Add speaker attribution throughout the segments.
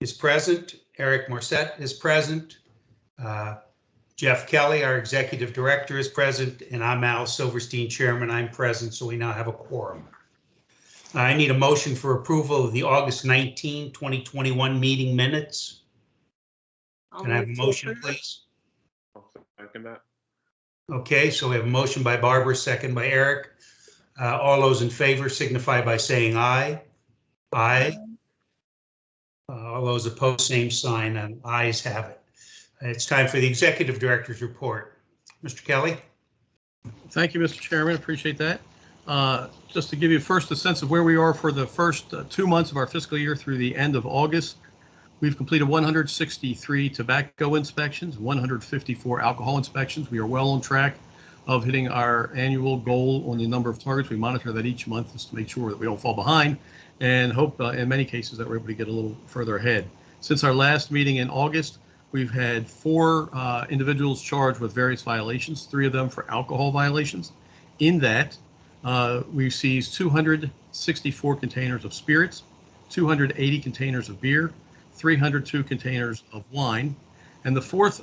Speaker 1: is present. Eric Morset is present. Jeff Kelly, our executive director, is present, and I'm Al Silverstein, chairman. I'm present, so we now have a quorum. I need a motion for approval of the August 19, 2021 meeting minutes. Can I have a motion, please?
Speaker 2: I'll second that.
Speaker 1: Okay, so we have a motion by Barbara, second by Eric. All those in favor signify by saying aye. Aye. All those opposed, same sign, and ayes have it. It's time for the executive director's report. Mr. Kelly?
Speaker 3: Thank you, Mr. Chairman. Appreciate that. Just to give you first a sense of where we are for the first 2 months of our fiscal year through the end of August, we've completed 163 tobacco inspections, 154 alcohol inspections. We are well on track of hitting our annual goal on the number of targets. We monitor that each month just to make sure that we don't fall behind and hope in many cases that we're able to get a little further ahead. Since our last meeting in August, we've had 4 individuals charged with various violations, 3 of them for alcohol violations. In that, we've seized 264 containers of spirits, 280 containers of beer, 302 containers of wine. And the 4th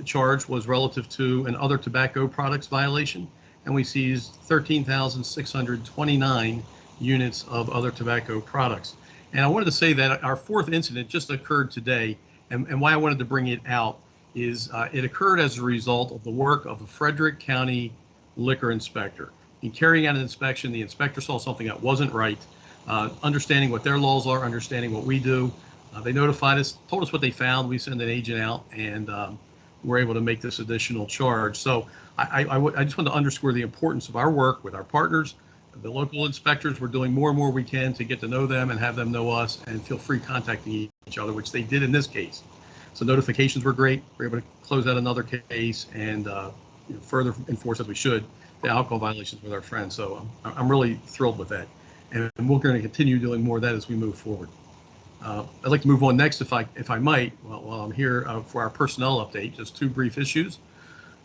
Speaker 3: charge was relative to an other tobacco products violation, and we seized 13,629 units of other tobacco products. And I wanted to say that our 4th incident just occurred today, and why I wanted to bring it out is it occurred as a result of the work of the Frederick County liquor inspector. In carrying out an inspection, the inspector saw something that wasn't right, understanding what their laws are, understanding what we do. They notified us, told us what they found. We send an agent out, and we're able to make this additional charge. So I just want to underscore the importance of our work with our partners, the local inspectors. We're doing more and more we can to get to know them and have them know us, and feel free contacting each other, which they did in this case. So notifications were great. We're able to close out another case and further enforce, as we should, the alcohol violations with our friends. So I'm really thrilled with that, and we're going to continue doing more of that as we move forward. I'd like to move on next, if I might, while I'm here for our personnel update. Just 2 brief issues.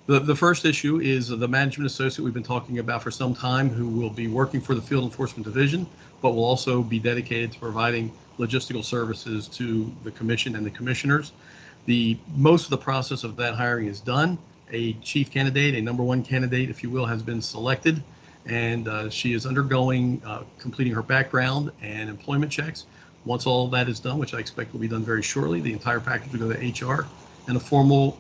Speaker 3: The first issue is the management associate we've been talking about for some time, who will be working for the Field Enforcement Division, but will also be dedicated to providing logistical services to the commission and the commissioners. Most of the process of that hiring is done. A chief candidate, a number 1 candidate, if you will, has been selected, and she is undergoing completing her background and employment checks. Once all of that is done, which I expect will be done very shortly, the entire package will go to HR, and a formal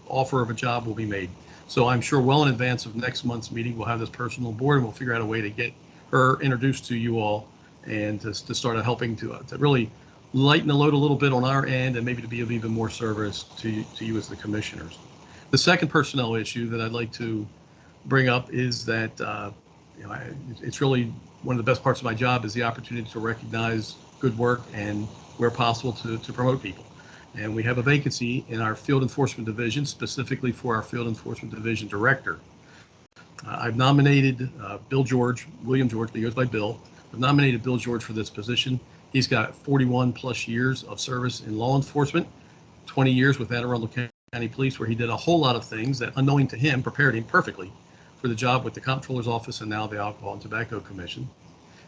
Speaker 3: offer of a job will be made. So I'm sure well in advance of next month's meeting, we'll have this person on board, and we'll figure out a way to get her introduced to you all, and to start helping to really lighten the load a little bit on our end, and maybe to be of even more service to you as the commissioners. The second personnel issue that I'd like to bring up is that it's really one of the best parts of my job is the opportunity to recognize good work and, where possible, to promote people. And we have a vacancy in our Field Enforcement Division, specifically for our Field Enforcement Division Director. I've nominated William George, but he goes by Bill. I've nominated Bill George for this position. He's got 41 plus years of service in law enforcement, 20 years with Anne Arundel County Police, where he did a whole lot of things that, unknowing to him, prepared him perfectly for the job with the Comptroller's Office and now the Alcohol and Tobacco Commission.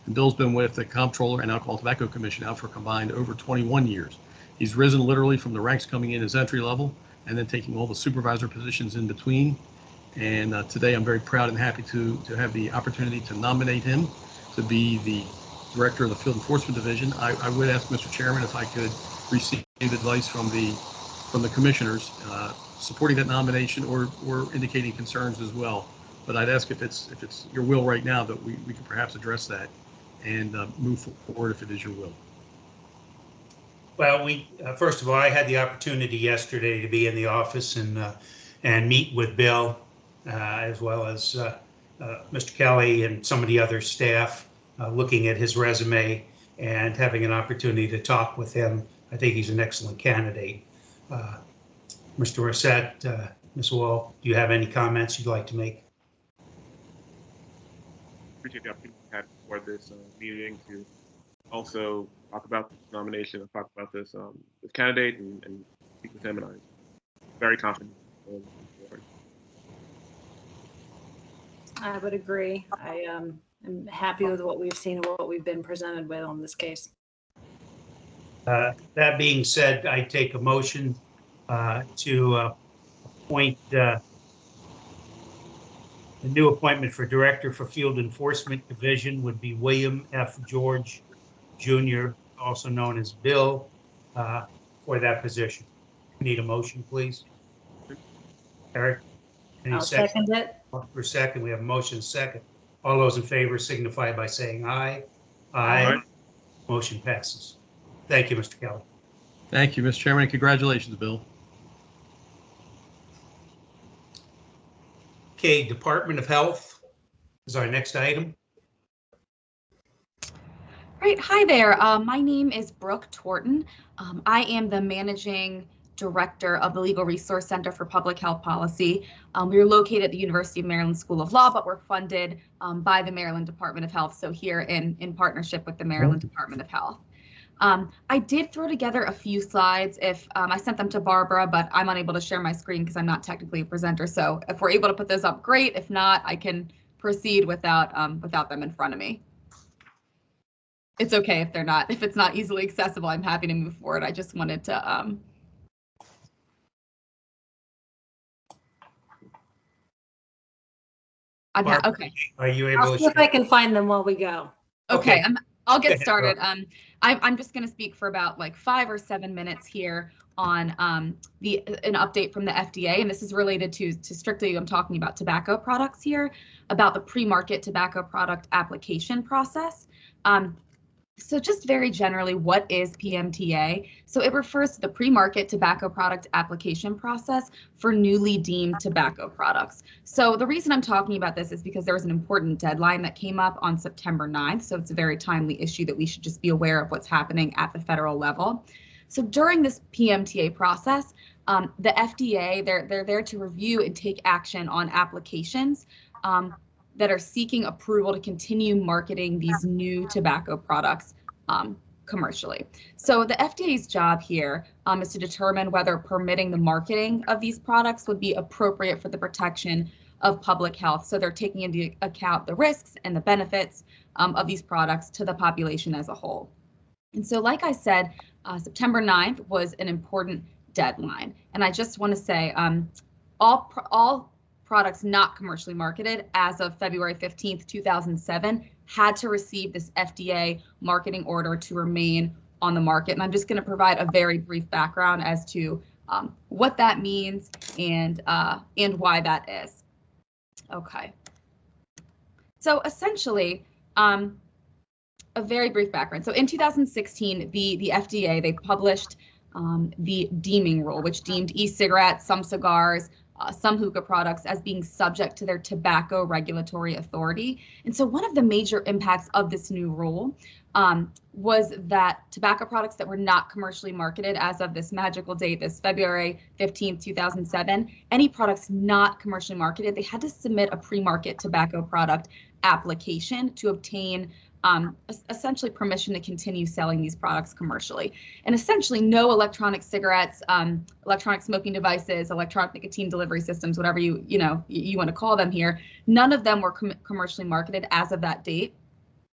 Speaker 3: And Bill's been with the Comptroller and Alcohol and Tobacco Commission now for combined over 21 years. He's risen literally from the ranks coming in as entry level, and then taking all the supervisor positions in between. And today I'm very proud and happy to have the opportunity to nominate him to be the Director of the Field Enforcement Division. I would ask Mr. Chairman if I could receive advice from the commissioners supporting that nomination, or indicating concerns as well. But I'd ask if it's your will right now that we can perhaps address that and move forward if it is your will.
Speaker 1: Well, first of all, I had the opportunity yesterday to be in the office and meet with Bill, as well as Mr. Kelly and some of the other staff, looking at his resume and having an opportunity to talk with him. I think he's an excellent candidate. Mr. Morset, Ms. Wall, do you have any comments you'd like to make?
Speaker 2: Appreciate the opportunity we had for this meeting to also talk about this nomination and talk about this candidate and speak with him, and I'm very confident.
Speaker 4: I would agree. I am. I'm happy with what we've seen and what we've been presented with on this case.
Speaker 2: Appreciate the opportunity we had for this meeting to also talk about this nomination and talk about this candidate and speak with him, and I'm very confident.
Speaker 4: I would agree. I am happy with what we've seen and what we've been presented with on this case.
Speaker 1: That being said, I take a motion to appoint the new appointment for Director for Field Enforcement Division would be William F. George Jr., also known as Bill, for that position. Need a motion, please? Eric? Any
Speaker 4: I'll second it.
Speaker 1: For second, we have a motion second. All those in favor signify by saying aye.
Speaker 2: Aye.
Speaker 1: Motion passes. Thank you, Mr. Kelly.
Speaker 3: Thank you, Mr. Chairman, and congratulations, Bill.
Speaker 1: Okay, Department of Health is our next item.
Speaker 5: Right. Hi there. My name is Brooke Torton. I am the managing director of the Legal Resource Center for Public Health Policy. We are located at the University of Maryland School of Law, but we're funded by the Maryland Department of Health. So here in partnership with the Maryland Department of Health. I did throw together a few slides. If I sent them to Barbara, but I'm unable to share my screen because I'm not technically a presenter. So if we're able to put those up, great. If not, I can proceed without them in front of me. It's okay if if it's not easily accessible, I'm happy to move forward. I just wanted to, okay.
Speaker 1: Are you able
Speaker 4: I'll
Speaker 1: to
Speaker 4: see if I can find them while we go.
Speaker 5: Okay, I'll get
Speaker 1: Okay,
Speaker 5: started. I'm just going to speak for about like 5 or 7 minutes here on an update from the FDA, and this is related to strictly, I'm talking about tobacco products here, about the pre-market tobacco product application process. So just very generally, what is PMTA? So it refers to the pre-market tobacco product application process for newly deemed tobacco products. So the reason I'm talking about this is because there was an important deadline that came up on September 9th. So it's a very timely issue that we should just be aware of what's happening at the federal level. So during this PMTA process, the FDA, they're there to review and take action on applications that are seeking approval to continue marketing these new tobacco products commercially. So the FDA's job here is to determine whether permitting the marketing of these products would be appropriate for the protection of public health. So they're taking into account the risks and the benefits of these products to the population as a whole. And so, like I said, September 9th was an important deadline. And I just want to say all products not commercially marketed as of February 15th, 2007 had to receive this FDA marketing order to remain on the market. And I'm just going to provide a very brief background as to what that means and why that is. Okay. So essentially, a very brief background. So in 2016, the FDA, they published the deeming rule, which deemed e-cigarettes, some cigars, some hookah products as being subject to their tobacco regulatory authority. And so one of the major impacts of this new rule was that tobacco products that were not commercially marketed as of this magical date, this February 15th, 2007, any products not commercially marketed, they had to submit a pre-market tobacco product application to obtain essentially permission to continue selling these products commercially. And essentially no electronic cigarettes, electronic smoking devices, electronic nicotine delivery systems, whatever you want to call them here, none of them were commercially marketed as of that date.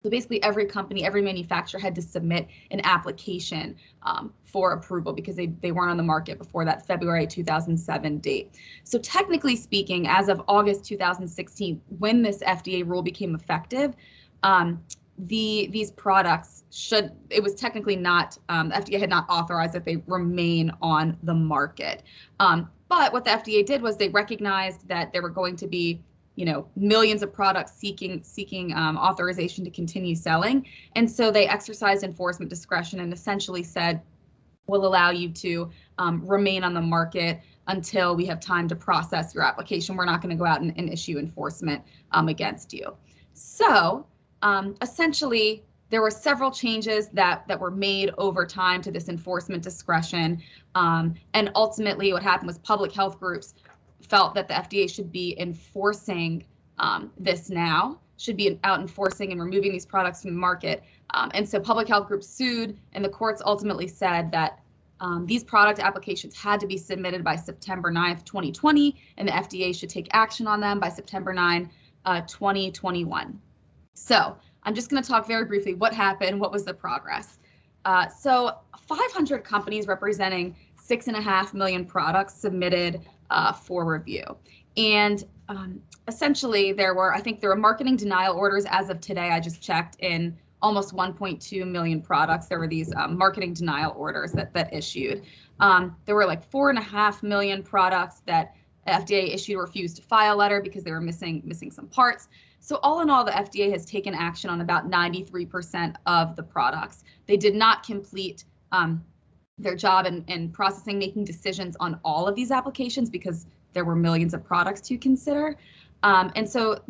Speaker 5: So basically every company, every manufacturer had to submit an application for approval because they weren't on the market before that February 2007 date. So technically speaking, as of August 2016, when this FDA rule became effective, these products it was technically not, the FDA had not authorized that they remain on the market. But what the FDA did was they recognized that there were going to be, millions of products seeking authorization to continue selling. And so they exercised enforcement discretion and essentially said, we'll allow you to remain on the market until we have time to process your application. We're not going to go out and issue enforcement against you. So essentially, there were several changes that were made over time to this enforcement discretion. And ultimately, what happened was public health groups felt that the FDA should be enforcing this now, should be out enforcing and removing these products from the market. And so public health groups sued, and the courts ultimately said that these product applications had to be submitted by September 9th, 2020, and the FDA should take action on them by September 9, 2021. So I'm just going to talk very briefly what happened, what was the progress. So 500 companies representing 6.5 million products submitted for review. And essentially there were marketing denial orders as of today. I just checked in almost 1.2 million products. There were these marketing denial orders that issued. There were like 4.5 million products that FDA issued a refused to file letter because they were missing some parts. So all in all, the FDA has taken action on about 93% of the products. They did not complete their job in processing, making decisions on all of these applications because there were millions of products to consider. And so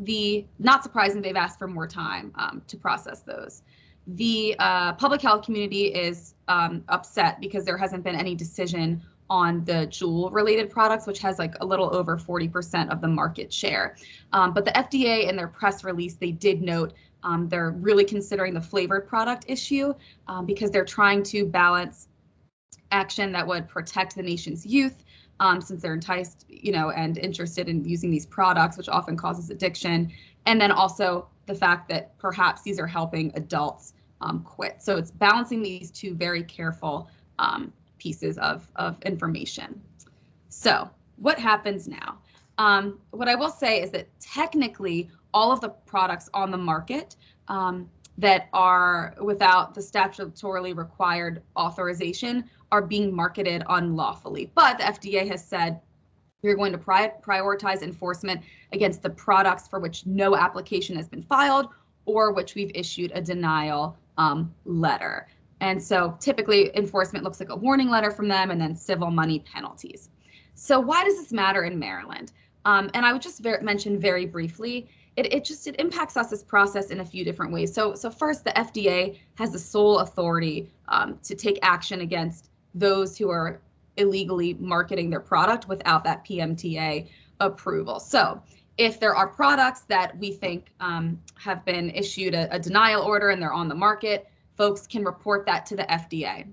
Speaker 5: not surprising, they've asked for more time to process those. The public health community is upset because there hasn't been any decision on the Juul related products, which has like a little over 40% of the market share. But the FDA in their press release, they did note they're really considering the flavored product issue because they're trying to balance action that would protect the nation's youth since they're enticed, and interested in using these products, which often causes addiction. And then also the fact that perhaps these are helping adults quit. So it's balancing these two very careful pieces of information. So what happens now? What I will say is that technically all of the products on the market that are without the statutorily required authorization are being marketed unlawfully. But the FDA has said we're going to prioritize enforcement against the products for which no application has been filed or which we've issued a denial letter. And so typically enforcement looks like a warning letter from them and then civil money penalties. So why does this matter in Maryland? And I would just mention very briefly, it impacts us this process in a few different ways. So first, the FDA has the sole authority to take action against those who are illegally marketing their product without that PMTA approval. So if there are products that we think have been issued a denial order and they're on the market, folks can report that to the FDA.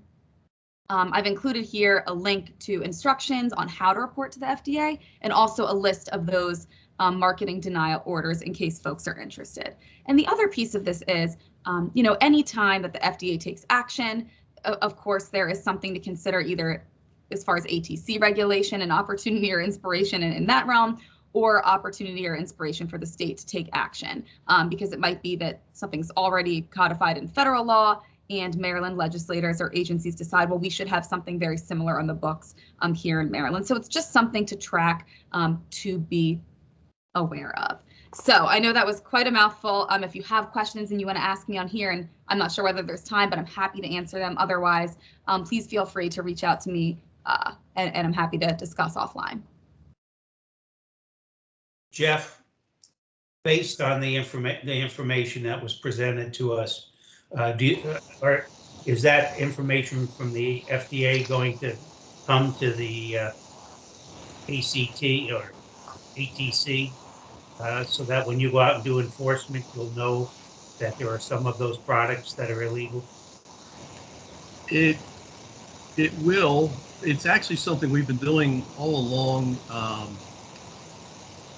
Speaker 5: I've included here a link to instructions on how to report to the FDA and also a list of those marketing denial orders in case folks are interested. And the other piece of this is, any time that the FDA takes action, of course, there is something to consider either as far as ATC regulation and opportunity or inspiration in that realm, or opportunity or inspiration for the state to take action, because it might be that something's already codified in federal law and Maryland legislators or agencies decide, well, we should have something very similar on the books here in Maryland. So it's just something to track, to be aware of. So I know that was quite a mouthful. If you have questions and you want to ask me on here, and I'm not sure whether there's time, but I'm happy to answer them. Otherwise, please feel free to reach out to me and I'm happy to discuss offline.
Speaker 1: Jeff, based on the information that was presented to us, is that information from the FDA going to come to the ACT or ATC so that when you go out and do enforcement, you'll know that there are some of those products that are illegal?
Speaker 3: It will. It's actually something we've been doing all along.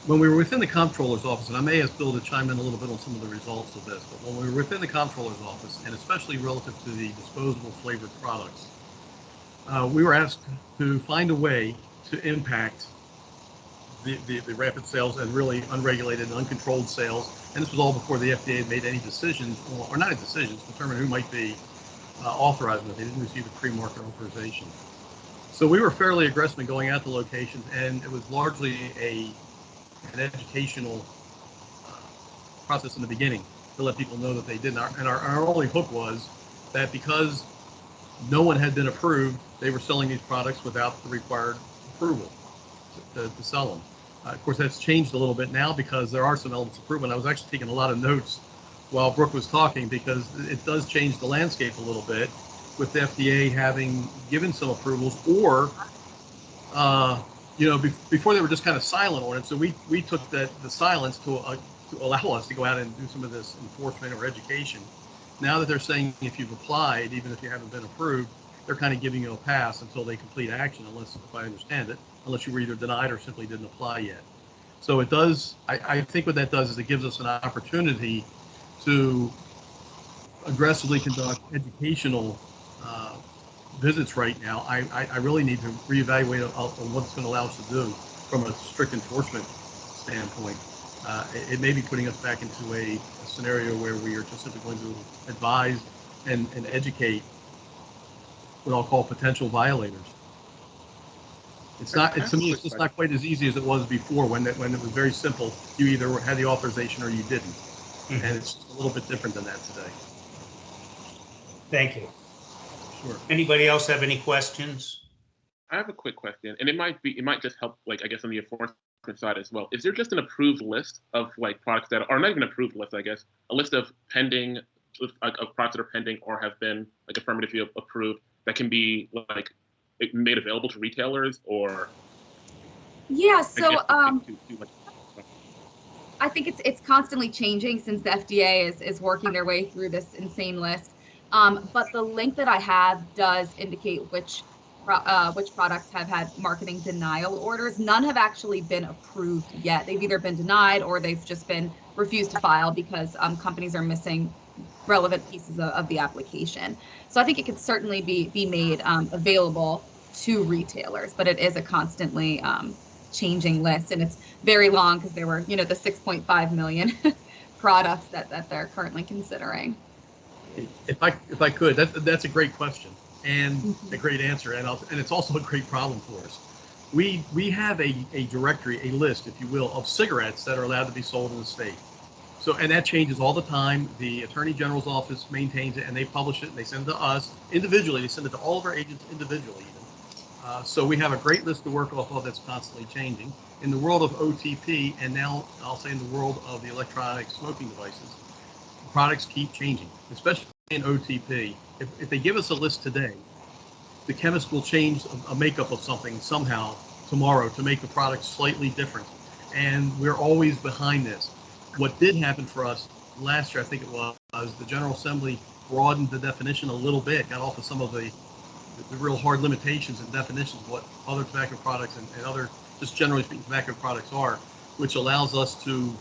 Speaker 3: When we were within the comptroller's office, and I may ask Bill to chime in a little bit on some of the results of this, but when we were within the comptroller's office, and especially relative to the disposable flavored products, we were asked to find a way to impact the rapid sales and really unregulated and uncontrolled sales. And this was all before the FDA had made any decisions, or not any decisions, determine who might be authorizing it. They didn't receive a pre-market authorization. So we were fairly aggressive in going out to locations, and it was largely an educational process in the beginning to let people know that they didn't. And our only hook was that because no one had been approved, they were selling these products without the required approval to sell them. Of course, that's changed a little bit now because there are some elements of approval. I was actually taking a lot of notes while Brooke was talking because it does change the landscape a little bit with the FDA having given some approvals or before they were just kind of silent on it. So we took the silence to allow us to go out and do some of this enforcement or education. Now that they're saying if you've applied, even if you haven't been approved, they're kind of giving you a pass until they complete action, unless, if I understand it, unless you were either denied or simply didn't apply yet. So it does, I think what that does is it gives us an opportunity to aggressively conduct educational visits right now, I really need to reevaluate on what it's going to allow us to do from a strict enforcement standpoint. It may be putting us back into a scenario where we are just simply going to advise and educate what I'll call potential violators. It's not, to me, it's just not quite as easy as it was before when it was very simple. You either had the authorization or you didn't. And it's just a little bit different than that today.
Speaker 1: Thank you.
Speaker 3: Sure.
Speaker 1: Anybody else have any questions?
Speaker 2: I have a quick question, and it might just help, like, I guess on the enforcement side as well. Is there just an approved list of like products that are not even approved list, I guess, a list of pending, of products that are pending or have been like affirmatively approved that can be like made available to retailers, or?
Speaker 5: Yeah, so
Speaker 2: too much.
Speaker 5: I think it's constantly changing since the FDA is working their way through this insane list. But the link that I have does indicate which products have had marketing denial orders. None have actually been approved yet. They've either been denied or they've just been refused to file because companies are missing relevant pieces of the application. So I think it could certainly be made available to retailers, but it is a constantly changing list, and it's very long because there were, the 6.5 million products that they're currently considering.
Speaker 3: If I could, that's a great question and a great answer, and it's also a great problem for us. We have a directory, a list, if you will, of cigarettes that are allowed to be sold in the state. So, and that changes all the time. The Attorney General's office maintains it, and they publish it, and they send it to us individually. They send it to all of our agents individually, even. So we have a great list to work off of that's constantly changing. In the world of OTP, and now I'll say in the world of the electronic smoking devices, products keep changing, especially in OTP. If they give us a list today, the chemist will change a makeup of something somehow tomorrow to make the product slightly different. And we're always behind this. What did happen for us last year, I think it was the General Assembly broadened the definition a little bit, got off of some of the real hard limitations and definitions of what other tobacco products and other, just generally speaking, tobacco products are, which allows us to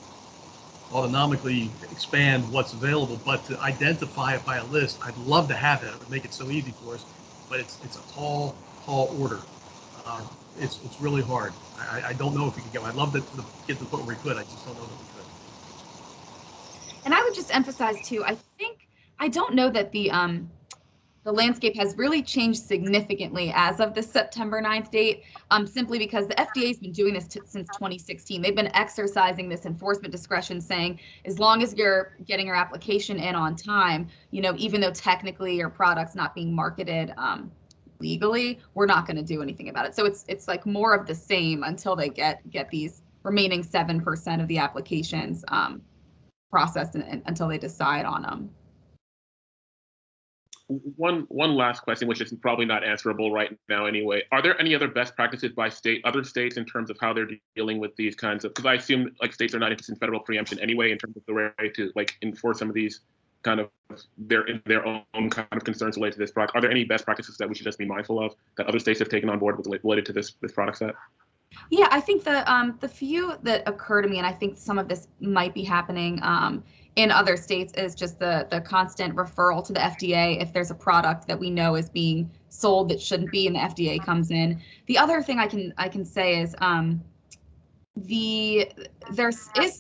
Speaker 3: autonomically expand what's available. But to identify it by a list, I'd love to have that. It would make it so easy for us, but it's a tall order. It's really hard. I don't know if we can get. I'd love to get to the point where we could. I just don't know that we could.
Speaker 5: And I would just emphasize too, I don't know that the landscape has really changed significantly as of the September 9th date, simply because the FDA has been doing this since 2016. They've been exercising this enforcement discretion, saying as long as you're getting your application in on time, even though technically your product's not being marketed legally, we're not going to do anything about it. So it's like more of the same until they get these remaining 7% of the applications processed and until they decide on them.
Speaker 2: One last question, which is probably not answerable right now anyway. Are there any other best practices by other states in terms of how they're dealing with these kinds of, because I assume like states are not interested in federal preemption anyway in terms of the way to like enforce some of these kind of their own kind of concerns related to this product. Are there any best practices that we should just be mindful of that other states have taken on board related to this product set?
Speaker 5: Yeah, I think the few that occur to me, and I think some of this might be happening in other states, is just the constant referral to the FDA if there's a product that we know is being sold that shouldn't be, and the FDA comes in. The other thing I can say is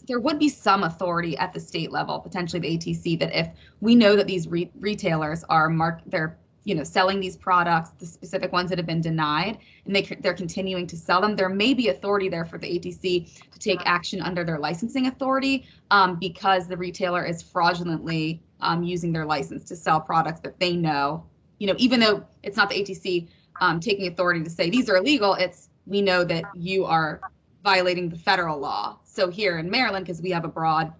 Speaker 5: there would be some authority at the state level, potentially the ATC, that if we know that these retailers are they're selling these products, the specific ones that have been denied, and they're continuing to sell them, there may be authority there for the ATC to take action under their licensing authority because the retailer is fraudulently using their license to sell products that they know, even though it's not the ATC taking authority to say these are illegal, we know that you are violating the federal law. So here in Maryland, because we have broad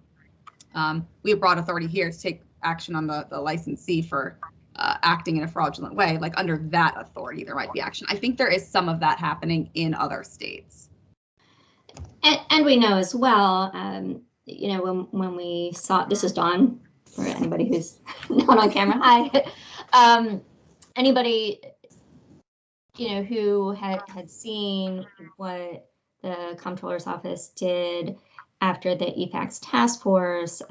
Speaker 5: authority here to take action on the licensee for acting in a fraudulent way, like under that authority, there might be action. I think there is some of that happening in other states.
Speaker 6: And we know as well, when we saw, this is Dawn, for anybody who's not on camera, hi. Anybody, who had seen what the comptroller's office did after the EPACS task force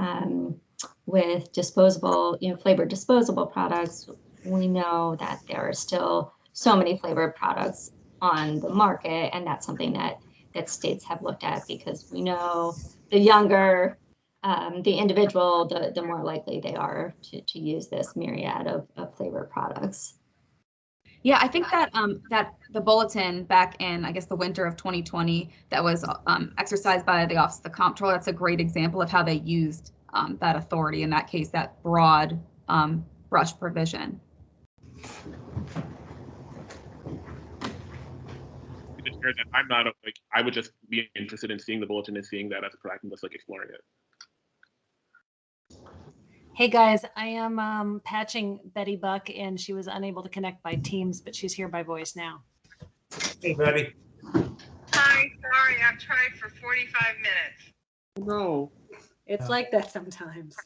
Speaker 6: with disposable, flavored disposable products, we know that there are still so many flavored products on the market, and that's something that states have looked at, because we know the younger the individual, the more likely they are to use this myriad of flavored products.
Speaker 5: Yeah, I think that that the bulletin back in, I guess, the winter of 2020 that was exercised by the Office of the Comptroller, that's a great example of how they used that authority, in that case, that broad brush provision.
Speaker 2: That I'm not like, I would just be interested in seeing the bulletin and seeing that as a practice, like exploring it.
Speaker 7: Hey guys, I am patching Betty Buck, and she was unable to connect by Teams, but she's here by voice now.
Speaker 1: Hey, Betty.
Speaker 8: Hi, sorry, I've tried for 45 minutes.
Speaker 7: No, it's like that sometimes.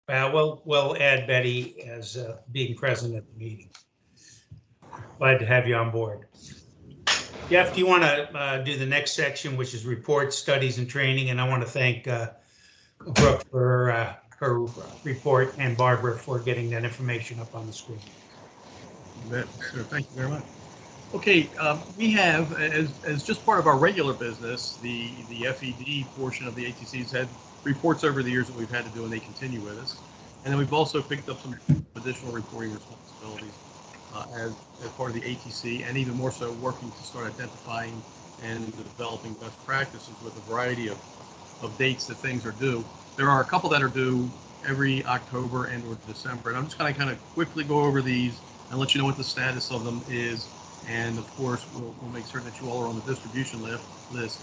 Speaker 1: We'll add Betty as being present at the meeting. Glad to have you on board. Jeff, do you want to do the next section, which is reports, studies, and training? And I want to thank Brooke for her report, and Barbara for getting that information up on the screen.
Speaker 3: Sure, thank you very much. Okay, we have, as just part of our regular business, the FED portion of the ATC's had reports over the years that we've had to do, and they continue with us. And then we've also picked up some additional reporting responsibilities as part of the ATC, and even more so working to start identifying and developing best practices with a variety of dates that things are due. There are a couple that are due every October and or December, and I'm just going to kind of quickly go over these and let you know what the status of them is. And of course, we'll make certain that you all are on the distribution list.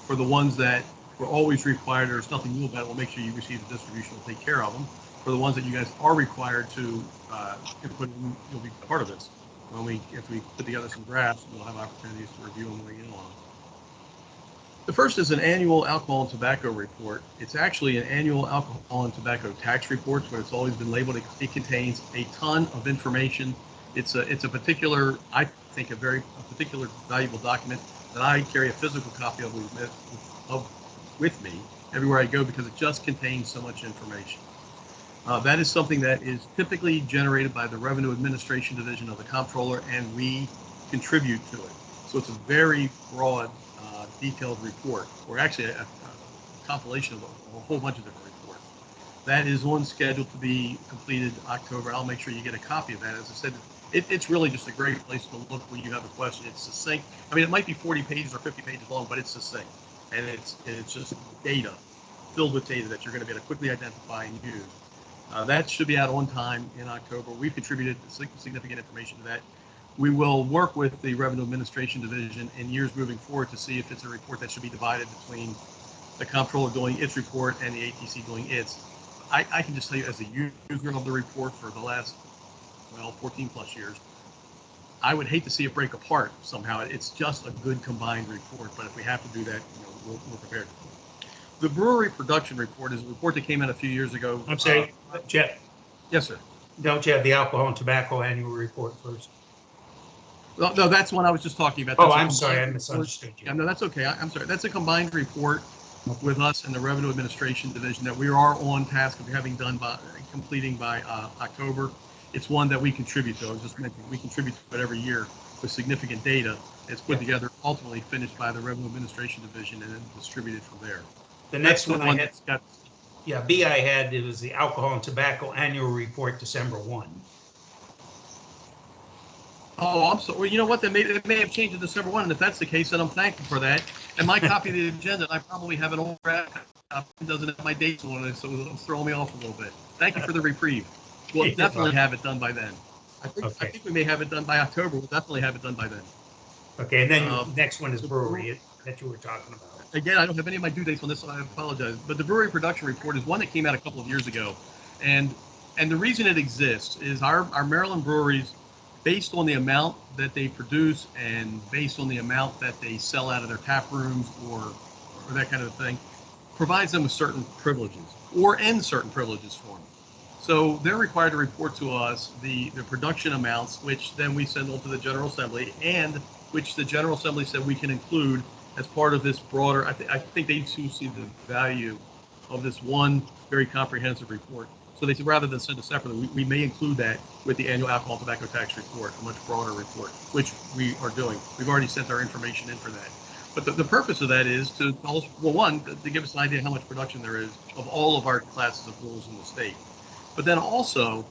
Speaker 3: For the ones that were always required, there's nothing new about it, we'll make sure you receive the distribution, we'll take care of them. For the ones that you guys are required to input, you'll be part of this. If we put together some drafts, we'll have opportunities to review them and weigh in on them. The first is an annual alcohol and tobacco report. It's actually an annual alcohol and tobacco tax report, but it's always been labeled. It contains a ton of information. It's a particular, I think, a particular valuable document that I carry a physical copy of with me everywhere I go, because it just contains so much information. That is something that is typically generated by the Revenue Administration Division of the Comptroller, and we contribute to it. So it's a very broad, detailed report, or actually a compilation of a whole bunch of different reports. That is on schedule to be completed October. I'll make sure you get a copy of that. As I said, it's really just a great place to look when you have a question. It's succinct. I mean, it might be 40 pages or 50 pages long, but it's succinct. And it's just data, filled with data that you're going to be able to quickly identify and use. That should be out on time in October. We've contributed significant information to that. We will work with the Revenue Administration Division in years moving forward to see if it's a report that should be divided between the Comptroller doing its report and the ATC doing its. I can just tell you, as a user of the report for the last, 14 plus years, I would hate to see it break apart somehow. It's just a good combined report, but if we have to do that, we're prepared. The brewery production report is a report that came out a few years ago.
Speaker 1: I'm sorry, Jeff.
Speaker 3: Yes, sir.
Speaker 1: Don't you have the alcohol and tobacco annual report first?
Speaker 3: Well, no, that's one I was just talking about.
Speaker 1: Oh,
Speaker 3: That's
Speaker 1: I'm sorry, I misunderstood you.
Speaker 3: Yeah, no, that's okay. I'm sorry. That's a combined report with us and the Revenue Administration Division that we are on task of completing by October. It's one that we contribute to. I was just mentioning, we contribute to it every year with significant data. It's put together, ultimately finished by the Revenue Administration Division, and then distributed from there.
Speaker 1: The next one I had,
Speaker 3: got,
Speaker 1: BI had, it was the alcohol and tobacco annual report, December 1.
Speaker 3: Oh, I'm sorry. Well, you know what? They may have changed to December 1, and if that's the case, then I'm thankful for that. And my copy of the agenda, I probably have an old draft. It doesn't have my dates on it, so it's throwing me off a little bit. Thank you for the reprieve. We'll definitely have it done by then. I think we may have it done by October. We'll definitely have it done by then.
Speaker 1: Okay, and then the next one is brewery that you were talking about.
Speaker 3: Again, I don't have any of my due dates on this, so I apologize. But the brewery production report is one that came out a couple of years ago. And the reason it exists is our Maryland breweries, based on the amount that they produce and based on the amount that they sell out of their tap rooms or that kind of thing, provides them with certain privileges or ends certain privileges for them. So they're required to report to us the production amounts, which then we send on to the General Assembly, and which the General Assembly said we can include as part of this broader. I think they too see the value of this one very comprehensive report So they said rather than send it separately, we may include that with the annual alcohol and tobacco tax report, a much broader report, which we are doing. We've already sent our information in for that. But the purpose of that is to tell us, well, one, to give us an idea how much production there is of all of our classes of brewers in the state. But then also,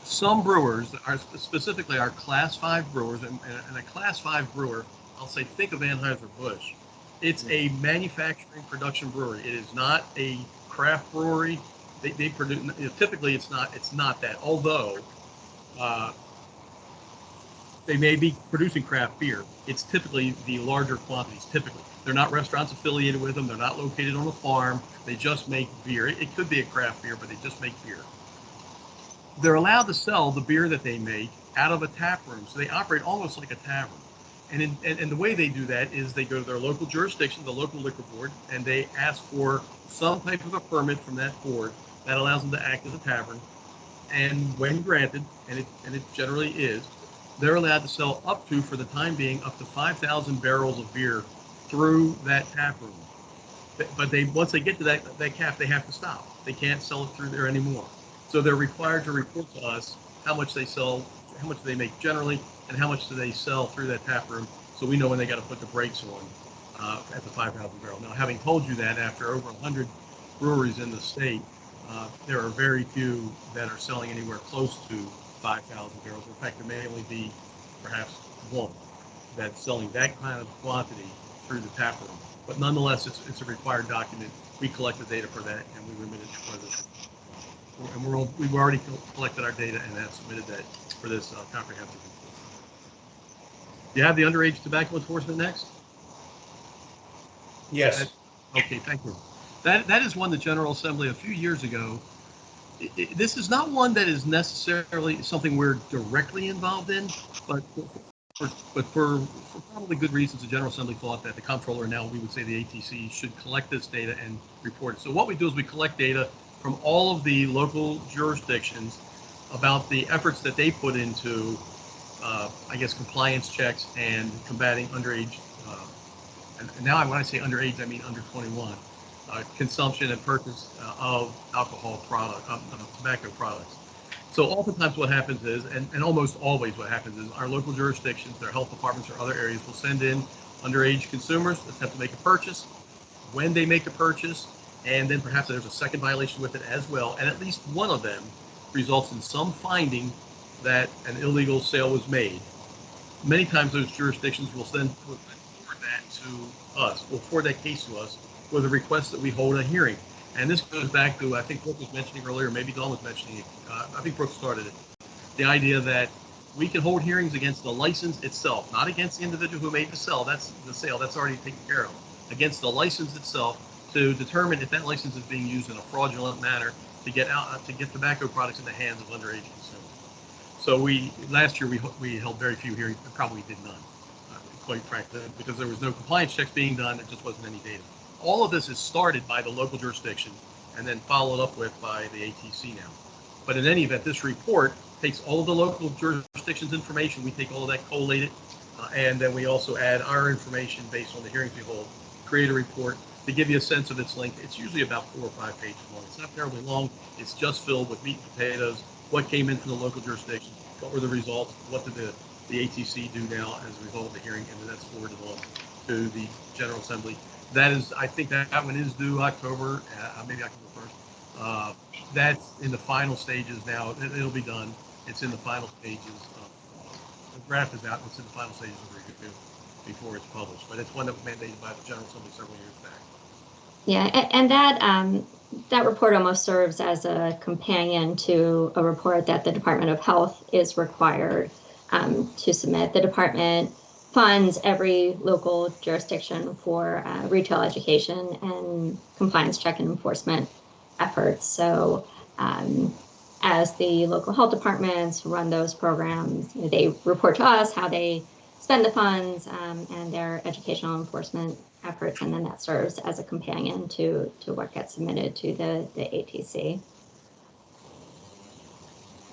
Speaker 3: some brewers, are specifically our Class 5 brewers, and a Class 5 brewer, I'll say, think of Anheuser-Busch. It's a manufacturing production brewery. It is not a craft brewery. They produce, typically it's not that, although they may be producing craft beer. It's typically the larger quantities, typically. They're not restaurants affiliated with them. They're not located on a farm. They just make beer. It could be a craft beer, but they just make beer. They're allowed to sell the beer that they make out of a tap room. So they operate almost like a tavern. And the way they do that is they go to their local jurisdiction, the local liquor board, and they ask for some type of a permit from that board that allows them to act as a tavern. And when granted, and it generally is, they're allowed to sell up to, for the time being, up to 5,000 barrels of beer through that tap room. But once they get to that cap, they have to stop. They can't sell it through there anymore. So they're required to report to us how much they sell, how much they make generally, and how much do they sell through that tap room, so we know when they got to put the brakes on at the 5,000 barrel. Now, having told you that, after over 100 breweries in the state, there are very few that are selling anywhere close to 5,000 barrels. In fact, there may only be perhaps one that's selling that kind of quantity through the tap room. But nonetheless, it's a required document. We collect the data for that, and we remit it to President. And we've already collected our data and have submitted that for this comprehensive report. Do you have the underage tobacco enforcement next?
Speaker 1: Yes.
Speaker 3: Okay, thank you. That is one the General Assembly a few years ago. This is not one that is necessarily something we're directly involved in, but for probably good reasons, the General Assembly thought that the comptroller, now we would say the ATC, should collect this data and report it. So what we do is we collect data from all of the local jurisdictions about the efforts that they put into, I guess, compliance checks and combating underage, and now when I say underage, I mean under 21, consumption and purchase of alcohol product, tobacco products. So oftentimes what happens is, and almost always what happens is, our local jurisdictions, their health departments or other areas will send in underage consumers that attempt to make a purchase. When they make a purchase, and then perhaps there's a second violation with it as well, and at least one of them results in some finding that an illegal sale was made. Many times those jurisdictions will then forward that to us, will forward that case to us with a request that we hold a hearing. And this goes back to, I think Brooke was mentioning earlier, maybe Dawn was mentioning it, I think Brooke started it, the idea that we can hold hearings against the license itself, not against the individual who made the sale, that's the sale, that's already taken care of, against the license itself, to determine if that license is being used in a fraudulent manner to get tobacco products in the hands of underage consumers. So last year we held very few hearings, and probably did none, quite frankly, because there was no compliance checks being done, there just wasn't any data. All of this is started by the local jurisdiction and then followed up with by the ATC now. But in any event, this report takes all of the local jurisdictions' information, we take all of that, collate it, and then we also add our information based on the hearings we hold, create a report to give you a sense of its length. It's usually about 4 or 5 pages long. It's not terribly long. It's just filled with meat and potatoes, what came in from the local jurisdictions, what were the results, what did the ATC do now as a result of the hearing, and then that's forwarded on to the General Assembly. That is, I think that one is due October, maybe October 1st. That's in the final stages now. It'll be done. It's in the final stages. The draft is out. It's in the final stages of review before it's published. But it's one that was mandated by the General Assembly several years back.
Speaker 6: Yeah, and that report almost serves as a companion to a report that the Department of Health is required to submit. The department funds every local jurisdiction for retail education and compliance check and enforcement efforts. So as the local health departments run those programs, they report to us how they spend the funds and their educational enforcement efforts, and then that serves as a companion to what gets submitted to the ATC.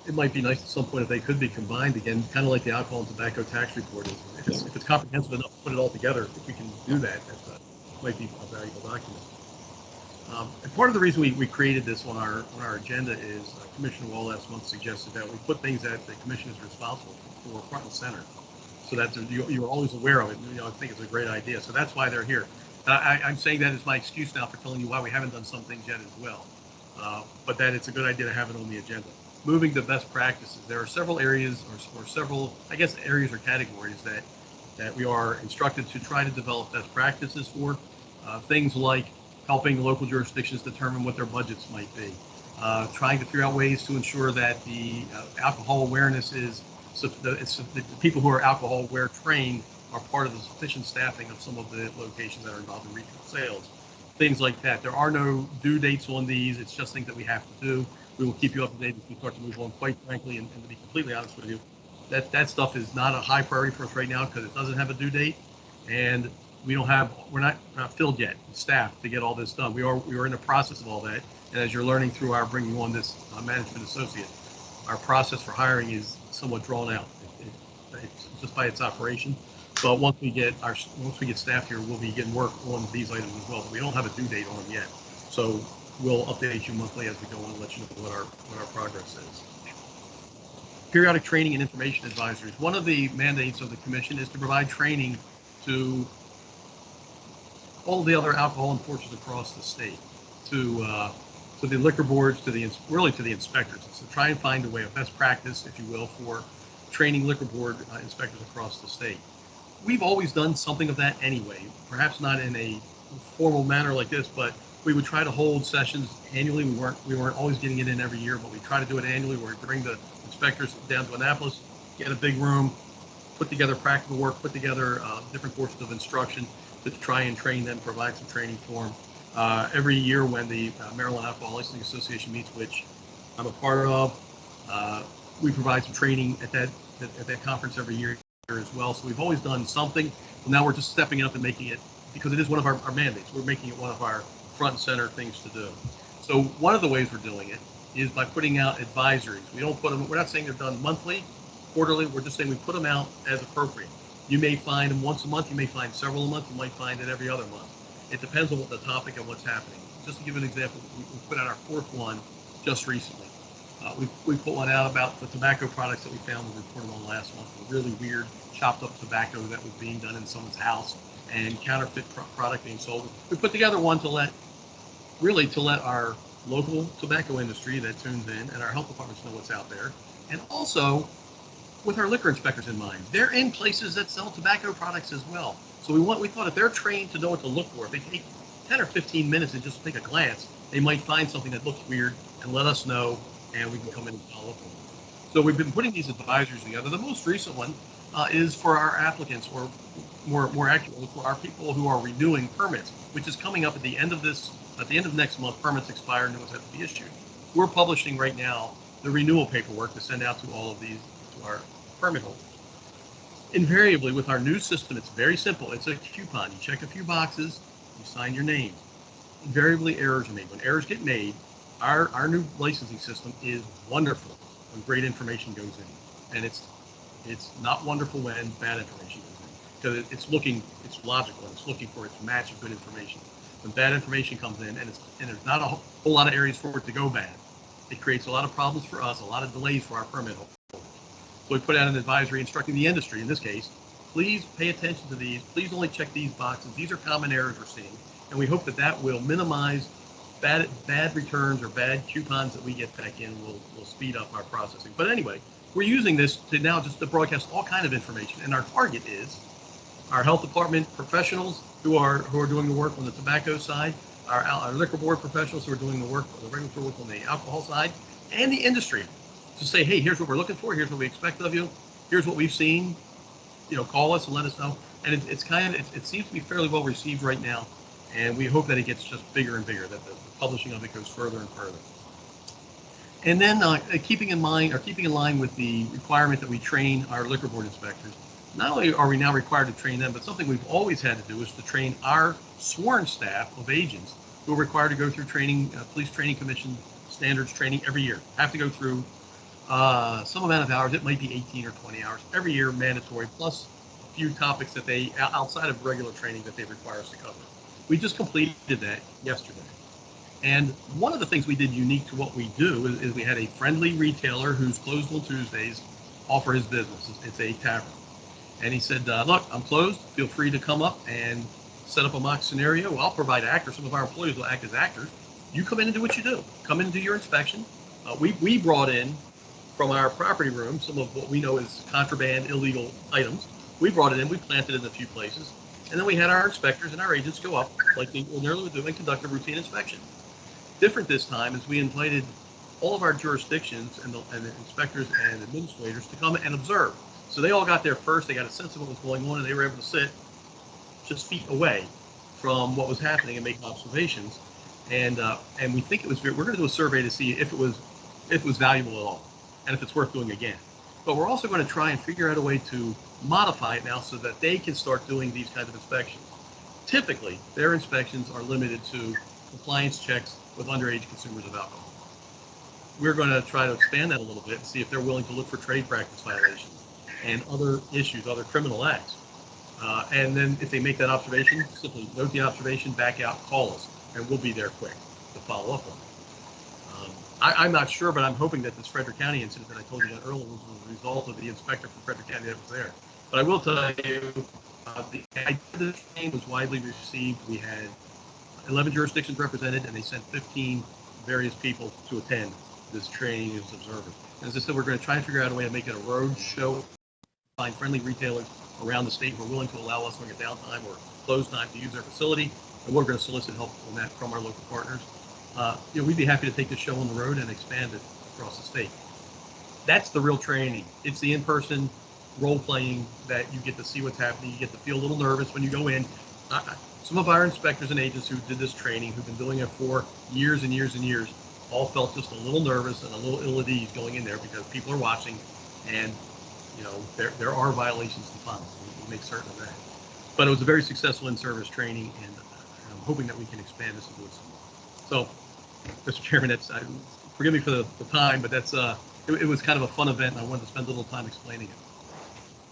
Speaker 3: It might be nice at some point if they could be combined again, kind of like the alcohol and tobacco tax report is. If it's comprehensive enough to put it all together, if we can do that, that might be a valuable document. And part of the reason we created this on our agenda is Commissioner Wall last month suggested that we put things that the commission is responsible for front and center, so that you're always aware of it. I think it's a great idea. So that's why they're here. And I'm saying that as my excuse now for telling you why we haven't done some things yet as well. But that it's a good idea to have it on the agenda. Moving to best practices, there are several areas or several, I guess, areas or categories that we are instructed to try to develop best practices for. Things like helping local jurisdictions determine what their budgets might be, trying to figure out ways to ensure that the alcohol awareness is, so the people who are alcohol aware trained are part of the sufficient staffing of some of the locations that are involved in regional sales. Things like that. There are no due dates on these. It's just things that we have to do. We will keep you up to date as we start to move on, quite frankly, and to be completely honest with you, that stuff is not a high priority for us right now because it doesn't have a due date, and we're not filled yet, staff, to get all this done. We are in the process of all that, and as you're learning through our bringing on this management associate, our process for hiring is somewhat drawn out. It's just by its operation. But once we get staff here, we'll be getting work on these items as well. But we don't have a due date on them yet, so we'll update you monthly as we go on and let you know what our progress is. Periodic training and information advisories. One of the mandates of the commission is to provide training to all the other alcohol enforcers across the state, to the liquor boards, to the inspectors. It's to try and find a way of best practice, if you will, for training liquor board inspectors across the state. We've always done something of that anyway, perhaps not in a formal manner like this, but we would try to hold sessions annually. We weren't always getting it in every year, but we try to do it annually where we bring the inspectors down to Annapolis, get a big room, put together practical work, put together different courses of instruction to try and train them, provide some training for them. Every year when the Maryland Alcohol Licensing Association meets, which I'm a part of, we provide some training at that conference every year as well. So we've always done something. Now we're just stepping up and making it, because it is one of our mandates, we're making it one of our front and center things to do. So one of the ways we're doing it is by putting out advisories. We don't put them, we're not saying they're done monthly, quarterly, we're just saying we put them out as appropriate. You may find them once a month, you may find several a month, you might find it every other month. It depends on what the topic and what's happening. Just to give an example, we put out our fourth one just recently. We put one out about the tobacco products that we found and reported on last month. A really weird chopped up tobacco that was being done in someone's house and counterfeit product being sold. We put together one to let our local tobacco industry that tunes in and our health departments know what's out there, and also with our liquor inspectors in mind. They're in places that sell tobacco products as well. So we thought if they're trained to know what to look for, if they take 10 or 15 minutes and just take a glance, they might find something that looks weird and let us know, and we can come in and follow up on it. So we've been putting these advisories together. The most recent one is for our applicants, or more accurately, for our people who are renewing permits, which is coming up at the end of next month. Permits expire and new ones have to be issued. We're publishing right now the renewal paperwork to send out to all of these, to our permit holders. Invariably, with our new system, it's very simple. It's a coupon. You check a few boxes, you sign your name. Invariably, errors are made. When errors get made, our new licensing system is wonderful when great information goes in, and it's not wonderful when bad information goes in, because it's logical, and it's looking for its match of good information. When bad information comes in and there's not a whole lot of areas for it to go bad, it creates a lot of problems for us, a lot of delays for our permit holders. So we put out an advisory instructing the industry, in this case, please pay attention to these. Please only check these boxes. These are common errors we're seeing, and we hope that will minimize bad returns or bad coupons that we get back in. Will speed up our processing. But anyway, we're using this to now just to broadcast all kind of information, and our target is our health department professionals who are doing the work on the tobacco side, our liquor board professionals who are doing the work, the regulatory work on the alcohol side, and the industry, to say, hey, here's what we're looking for, here's what we expect of you, here's what we've seen, call us and let us know. And it seems to be fairly well received right now, and we hope that it gets just bigger and bigger, that the publishing of it goes further and further. And then keeping in line with the requirement that we train our liquor board inspectors, not only are we now required to train them, but something we've always had to do is to train our sworn staff of agents who are required to go through training, Police Training Commission standards training every year. Have to go through some amount of hours. It might be 18 or 20 hours every year, mandatory, plus a few topics that outside of regular training that they require us to cover. We just completed that yesterday. And one of the things we did unique to what we do is we had a friendly retailer who's closed on Tuesdays offer his business. It's a tavern. And he said, look, I'm closed. Feel free to come up and set up a mock scenario. I'll provide actors. Some of our employees will act as actors. You come in and do what you do. Come in and do your inspection. We brought in from our property room some of what we know is contraband, illegal items. We brought it in. We planted it in a few places. And then we had our inspectors and our agents go up, like they ordinarily would do, and conduct a routine inspection. Different this time is we invited all of our jurisdictions and the inspectors and administrators to come and observe. So they all got there first. They got a sense of what was going on, and they were able to sit just feet away from what was happening and make observations. And we think it was. We're going to do a survey to see if it was valuable at all, and if it's worth doing again. But we're also going to try and figure out a way to modify it now so that they can start doing these kinds of inspections. Typically, their inspections are limited to compliance checks with underage consumers of alcohol. We're going to try to expand that a little bit and see if they're willing to look for trade practice violations and other issues, other criminal acts. And then if they make that observation, simply note the observation, back out, call us, and we'll be there quick to follow up on it. I'm not sure, but I'm hoping that this Frederick County incident that I told you about earlier was a result of the inspector from Frederick County that was there. But I will tell you, the idea of the training was widely received. We had 11 jurisdictions represented, and they sent 15 various people to attend this training as observers. And as I said, we're going to try and figure out a way to make it a road show, find friendly retailers around the state who are willing to allow us during a downtime or closed time to use their facility, and we're going to solicit help on that from our local partners. We'd be happy to take this show on the road and expand it across the state. That's the real training. It's the in-person role-playing that you get to see what's happening. You get to feel a little nervous when you go in. Some of our inspectors and agents who did this training, who've been doing it for years and years and years, all felt just a little nervous and a little ill at ease going in there because people are watching, and there are violations to follow. We make certain of that. But it was a very successful in-service training, and I'm hoping that we can expand this and do it some more. So, Mr. Chairman, forgive me for the time, but it was kind of a fun event, and I wanted to spend a little time explaining it.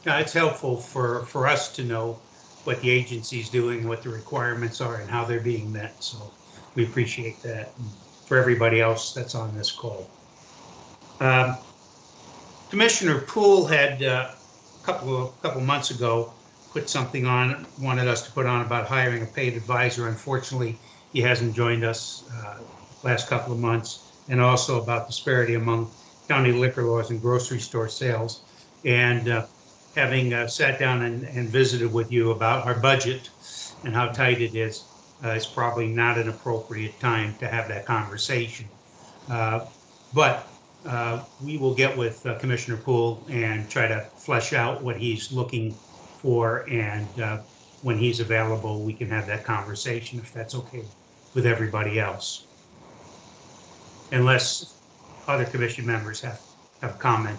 Speaker 1: Yeah, it's helpful for us to know what the agency's doing, what the requirements are, and how they're being met. So we appreciate that. And for everybody else that's on this call. Commissioner Poole had a couple months ago put something on, wanted us to put on about hiring a paid advisor. Unfortunately, he hasn't joined us last couple of months, and also about disparity among county liquor laws and grocery store sales. And having sat down and visited with you about our budget and how tight it is, it's probably not an appropriate time to have that conversation. But we will get with Commissioner Poole and try to flesh out what he's looking for, and when he's available, we can have that conversation if that's okay with everybody else. Unless other commission members have comment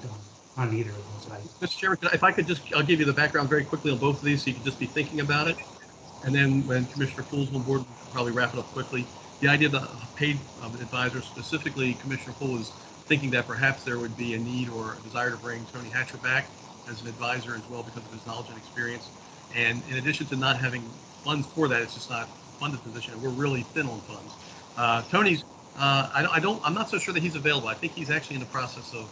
Speaker 1: on either of those items.
Speaker 3: Mr. Chairman, if I could I'll give you the background very quickly on both of these so you can just be thinking about it. And then when Commissioner Poole's on board, we'll probably wrap it up quickly. The idea of the paid advisor, specifically Commissioner Poole, is thinking that perhaps there would be a need or a desire to bring Tony Hatcher back as an advisor as well because of his knowledge and experience. And in addition to not having funds for that, it's just not a funded position, and we're really thin on funds. Tony's, I'm not so sure that he's available. I think he's actually in the process of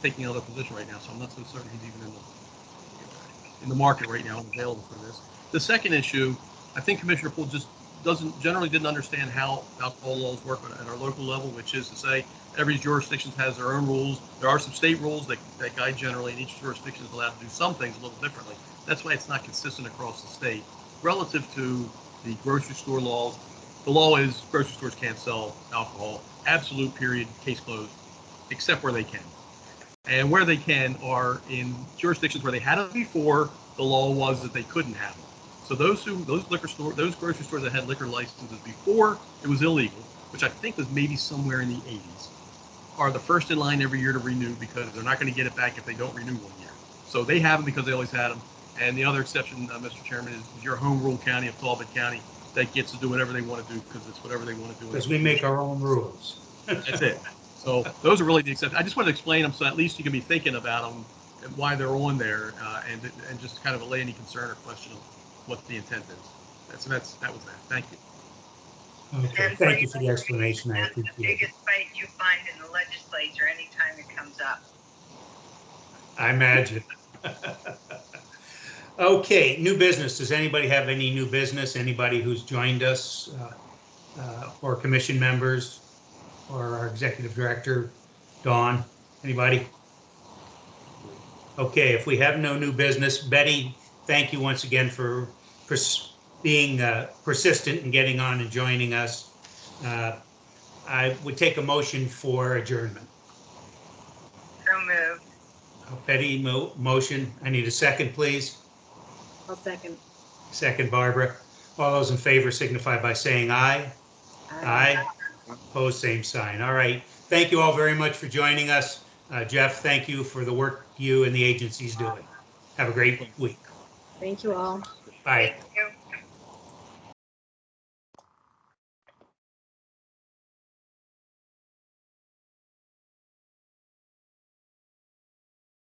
Speaker 3: taking another position right now, so I'm not so certain he's even in the market right now and available for this. The second issue, I think Commissioner Poole just didn't understand how alcohol laws work at our local level, which is to say every jurisdiction has their own rules. There are some state rules that guide generally, and each jurisdiction is allowed to do some things a little differently. That's why it's not consistent across the state. Relative to the grocery store laws, the law is grocery stores can't sell alcohol, absolute period, case closed, except where they can. And where they can are in jurisdictions where they had them before, the law was that they couldn't have them. So those grocery stores that had liquor licenses before it was illegal, which I think was maybe somewhere in the 80s, are the first in line every year to renew because they're not going to get it back if they don't renew 1 year. So they have them because they always had them. And the other exception, Mr. Chairman, is your home rule county of Talbot County that gets to do whatever they want to do because it's whatever they want to do.
Speaker 1: Because we make our own rules.
Speaker 3: That's it. So those are really the exceptions. I just wanted to explain them so at least you can be thinking about them and why they're on there, and just kind of allay any concern or question of what the intent is. That was that. Thank you.
Speaker 1: Okay,
Speaker 8: And
Speaker 1: thank you for the explanation. I
Speaker 8: That's the
Speaker 1: appreciate it.
Speaker 8: biggest fight you find in the legislature anytime it comes up.
Speaker 1: I imagine. Okay, new business. Does anybody have any new business? Anybody who's joined us or commission members or our executive director, Dawn? Anybody? Okay, if we have no new business, Betty, thank you once again for being persistent and getting on and joining us. I would take a motion for adjournment.
Speaker 8: So moved.
Speaker 1: Betty, motion. I need a second, please.
Speaker 4: I'll second.
Speaker 1: Second, Barbara. All those in favor signify by saying aye. Aye. Opposed, same sign. All right. Thank you all very much for joining us. Jeff, thank you for the work you and the agency's doing. Have a great week.
Speaker 4: Thank you all.
Speaker 1: Bye.
Speaker 8: Thank you.